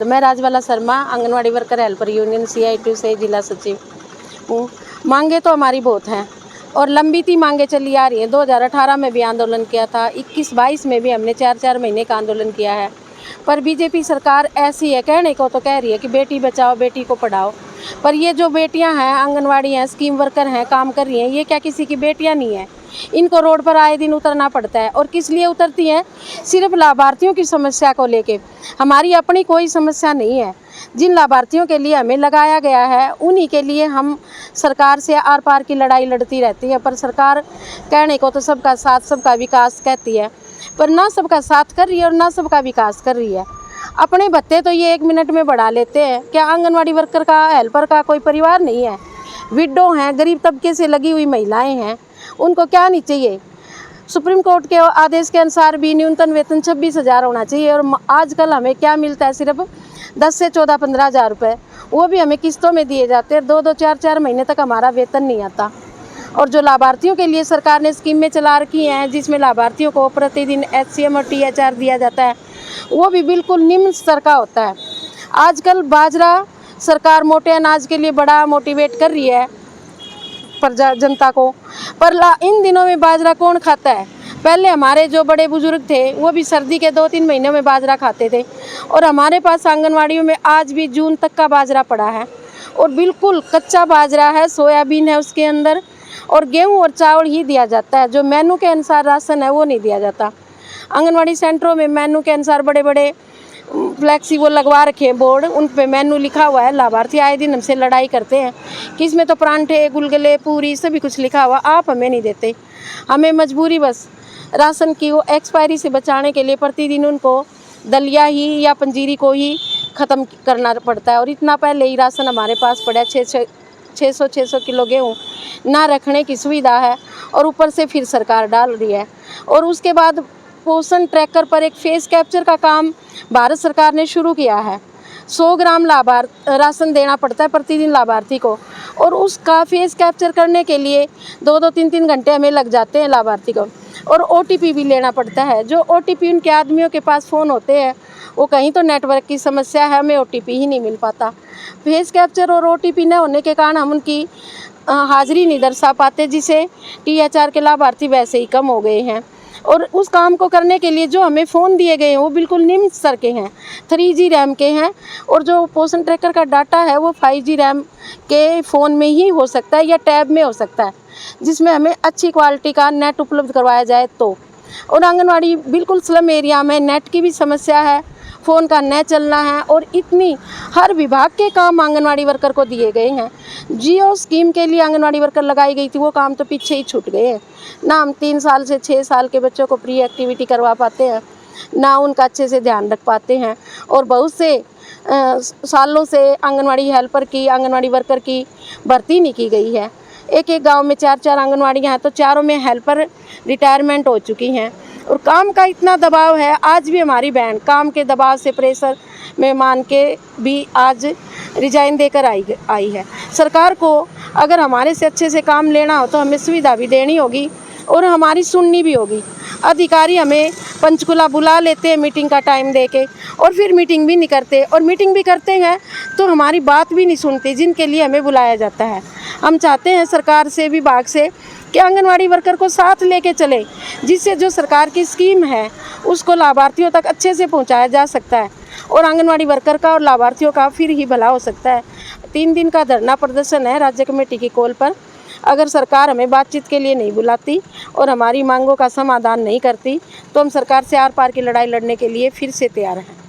मैं Rajbala Sharma, anganwadi worker helper union CITU से जिला सचिव हूँ। मांगे तो हमारी बहुत हैं और लंबी थी मांगे चली आ रही हैं। 2018 में भी आंदोलन किया था, 21-22 में भी हमने 4-4 महीने का आंदोलन किया है। पर बीजेपी सरकार ऐसी है, कहने को तो कह रही है कि बेटी बचाओ बेटी को पढ़ाओ, पर ये जो बेटियां हैं, आंगनवाड़ी हैं, स्कीम वर्कर हैं, काम कर रही हैं, ये क्या किसी की बेटियां नहीं हैं? इनको रोड पर आए दिन उतरना पड़ता है। और किस लिए उतरती हैं? सिर्फ लाभार्थियों की समस्या को लेके। हमारी अपनी कोई समस्या नहीं है। जिन लाभार्थियों के लिए हमें लगाया गया है, उन्हीं के लिए हम सरकार से आर पार की लड़ाई लड़ती रहती है। पर सरकार कहने को तो सबका साथ सबका विकास कहती है, पर ना सबका साथ कर रही है और ना सबका विकास कर रही है। अपने भत्ते तो ये 1 मिनट में बढ़ा लेते हैं। क्या आंगनवाड़ी वर्कर का, हेल्पर का कोई परिवार नहीं है? विडो हैं, गरीब तबके से लगी हुई महिलाएं हैं, उनको क्या नहीं चाहिए? सुप्रीम कोर्ट के आदेश के अनुसार भी न्यूनतम वेतन 26,000 होना चाहिए और आजकल हमें क्या मिलता है? सिर्फ 10 से 14-15 हज़ार रुपये, वो भी हमें किस्तों में दिए जाते हैं। 2-2, 4-4 महीने तक हमारा वेतन नहीं आता। और जो लाभार्थियों के लिए सरकार ने स्कीमें चला रखी हैं, जिसमें लाभार्थियों को प्रतिदिन HCM और THR दिया जाता है, वो भी बिल्कुल निम्न स्तर का होता है। आजकल बाजरा सरकार मोटे अनाज के लिए बड़ा मोटिवेट कर रही है जनता को, पर इन दिनों में बाजरा कौन खाता है? पहले हमारे जो बड़े बुजुर्ग थे, वो भी सर्दी के 2-3 महीनों में बाजरा खाते थे। और हमारे पास आंगनवाड़ियों में आज भी जून तक का बाजरा पड़ा है और बिल्कुल कच्चा बाजरा है, सोयाबीन है उसके अंदर, और गेहूं और चावल ही दिया जाता है। जो मेनू के अनुसार राशन है वो नहीं दिया जाता। आंगनवाड़ी सेंटरों में मेनू के अनुसार बड़े बड़े फ्लैक्सी वो लगवा रखे हैं बोर्ड, उन पे मेनू लिखा हुआ है। लाभार्थी आए दिन हमसे लड़ाई करते हैं कि इसमें तो परांठे, गुलगुले, पूरी सभी कुछ लिखा हुआ, आप हमें नहीं देते। हमें मजबूरी बस राशन की वो एक्सपायरी से बचाने के लिए प्रतिदिन उनको दलिया ही या पंजीरी को ही ख़त्म करना पड़ता है। और इतना पहले ही राशन हमारे पास पड़ा 600 किलो गेहूँ ना रखने की सुविधा है और ऊपर से फिर सरकार डाल रही है। और उसके बाद पोषण ट्रैकर पर एक फेस कैप्चर का काम भारत सरकार ने शुरू किया है। 100 ग्राम राशन देना पड़ता है प्रतिदिन लाभार्थी को, और उसका फेस कैप्चर करने के लिए 2-2, 3-3 घंटे हमें लग जाते हैं लाभार्थी को। और OTP भी लेना पड़ता है। जो OTP उनके आदमियों के पास फ़ोन होते हैं, वो कहीं तो नेटवर्क की समस्या है, हमें OTP ही नहीं मिल पाता। फेस कैप्चर और OTP न होने के कारण हम उनकी हाज़िरी नहीं दर्शा पाते, जिसे THR के लाभार्थी वैसे ही कम हो गए हैं। और उस काम को करने के लिए जो हमें फ़ोन दिए गए हैं वो बिल्कुल निम्न स्तर के हैं, 3G रैम के हैं। और जो पोषण ट्रैकर का डाटा है वो 5G रैम के फ़ोन में ही हो सकता है या टैब में हो सकता है, जिसमें हमें अच्छी क्वालिटी का नेट उपलब्ध करवाया जाए तो। और आंगनवाड़ी बिल्कुल स्लम एरिया में नेट की भी समस्या है, फ़ोन का न चलना है, और इतनी हर विभाग के काम आंगनवाड़ी वर्कर को दिए गए हैं। जियो स्कीम के लिए आंगनवाड़ी वर्कर लगाई गई थी, वो काम तो पीछे ही छूट गए हैं। ना हम 3 साल से 6 साल के बच्चों को प्री एक्टिविटी करवा पाते हैं, ना उनका अच्छे से ध्यान रख पाते हैं। और बहुत से सालों से आंगनवाड़ी हेल्पर की, आंगनवाड़ी वर्कर की भर्ती नहीं की गई है। एक गांव में 4-4 आंगनवाड़ियाँ हैं, तो चारों में हेल्पर रिटायरमेंट हो चुकी हैं। और काम का इतना दबाव है, आज भी हमारी बहन काम के दबाव से, प्रेशर में मान के भी आज रिजाइन देकर आई है। सरकार को अगर हमारे से अच्छे से काम लेना हो तो हमें सुविधा भी देनी होगी और हमारी सुननी भी होगी। अधिकारी हमें पंचकुला बुला लेते हैं मीटिंग का टाइम देके, और फिर मीटिंग भी नहीं करते, और मीटिंग भी करते हैं तो हमारी बात भी नहीं सुनते, जिनके लिए हमें बुलाया जाता है। हम चाहते हैं सरकार से, विभाग से, कि आंगनवाड़ी वर्कर को साथ लेके चले, जिससे जो सरकार की स्कीम है उसको लाभार्थियों तक अच्छे से पहुंचाया जा सकता है और आंगनवाड़ी वर्कर का और लाभार्थियों का फिर ही भला हो सकता है। 3 दिन का धरना प्रदर्शन है राज्य कमेटी की कॉल पर। अगर सरकार हमें बातचीत के लिए नहीं बुलाती और हमारी मांगों का समाधान नहीं करती, तो हम सरकार से आर पार की लड़ाई लड़ने के लिए फिर से तैयार हैं।